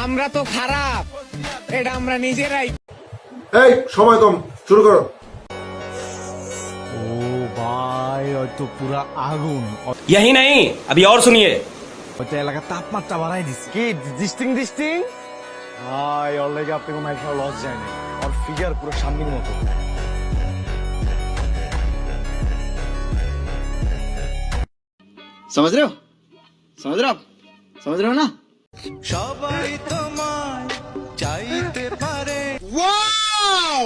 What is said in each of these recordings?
আমরা তো খারাপ, এটা আমরা নিজেরাই। এই সময় কম, শুরু করো। ও ভাই হয়তো পুরা আগুন, यही नहीं अभी और सुनिए। হয়তো এলাকার তাপমাত্রা বাড়াই দিচ্ছে। কি ডিস্টিং ভাই ওর লেগে আপনি কোনো একটা লস যায় না, ওর ফিগার পুরো সামনের মতো। समझ रहे हो आप समझ रहे हो ना। সবাই তোমায় চাইতে পারে, ওয়াও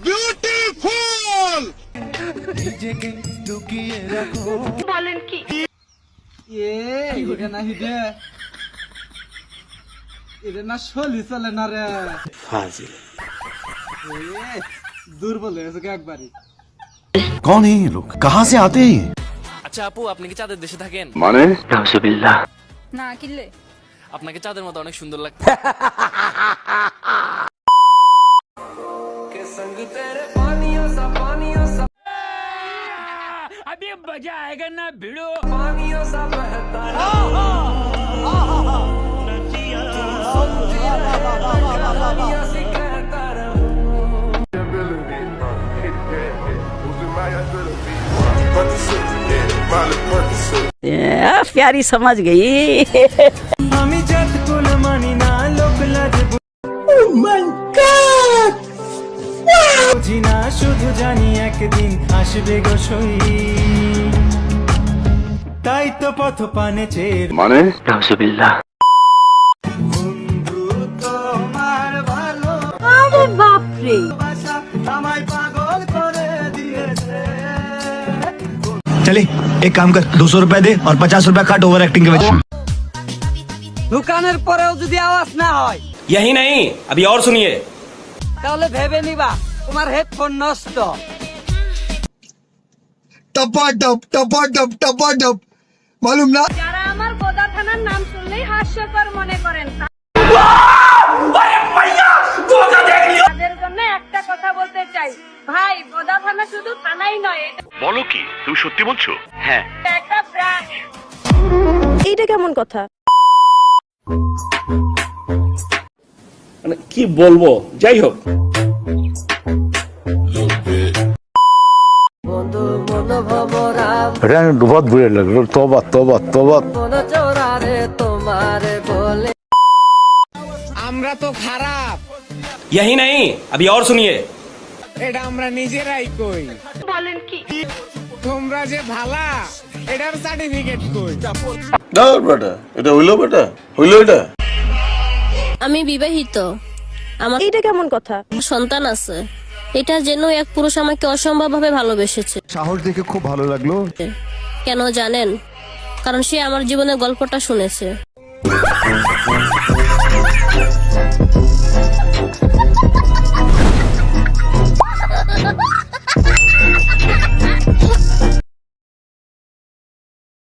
বিউটিফুল। নিজেকে লুকিয়ে রাখো। বলেন কি এটা না হিডে, এটা না শলি চলে না রে, फाजिल দুর্বল হয়েছে একবারই। कौन है ये लोग, कहाँ से आते हैं? আচ্ছা আপু, আপনি কি চাঁদের দেশে থাকেন? মানে না কিনলে আপনাকে চাঁদের মতো অনেক সুন্দর লাগে। प्यारी समझ गई। আমি জাত কোন মানি না, লোক লাজে বুঝি না, শুধু জানি একদিন আসবে গো সই, তাই তো পথ পানে চেয়ে। মানে বন্ধু তোমার ভালো अरे बाप रे, বাসা আমায় পাগল করে দিয়েছে। चले एक काम कर, 200 रुपए दे और 50 रुपए काट ओवर एक्टिंग के वजह। দোকানের পরেও যদি আওয়াজ না হয় यही नहीं अभी और सुनिए। তাহলে ভেবে নিবা তোমার হেডফোন নষ্ট। टपा मालूम ना। যারা আমার গোদা থানার নাম শুনলেই হাস্যকর মনে করেন তাদের জন্য একটা কথা বলতে চাই, ভাই গোদা থানা শুধু থানাই নয়, বলো কি, তুমি সত্যি বলছো? হ্যাঁ, এটা একটা ব্র্যান্ড। এইটা কেমন কথা? মানে কি বলবো, যাই হোক। বন্ধু মন ভমরা बहुत बुरे लग रहे, तौबा तौबा तौबा। মন চোরারে তোমারে বলে, আমরা তো খারাপ, यही नहीं अभी और सुनिए। এটা আমরা নিজেরাই কই। বলেন কি তোমরা যে ভালা, এটার সার্টিফিকেট কই? দাও বেটা, এটা হইলো এটা। আমি বিবাহিত, আমার এইটা কেমন কথা? সন্তান আছে, এটা যেন এক পুরুষ আমাকে অসম্ভব ভাবে ভালোবেসেছে। সাহস দেখে খুব ভালো লাগলো। কেন জানেন? কারণ সে আমার জীবনের গল্পটা শুনেছে।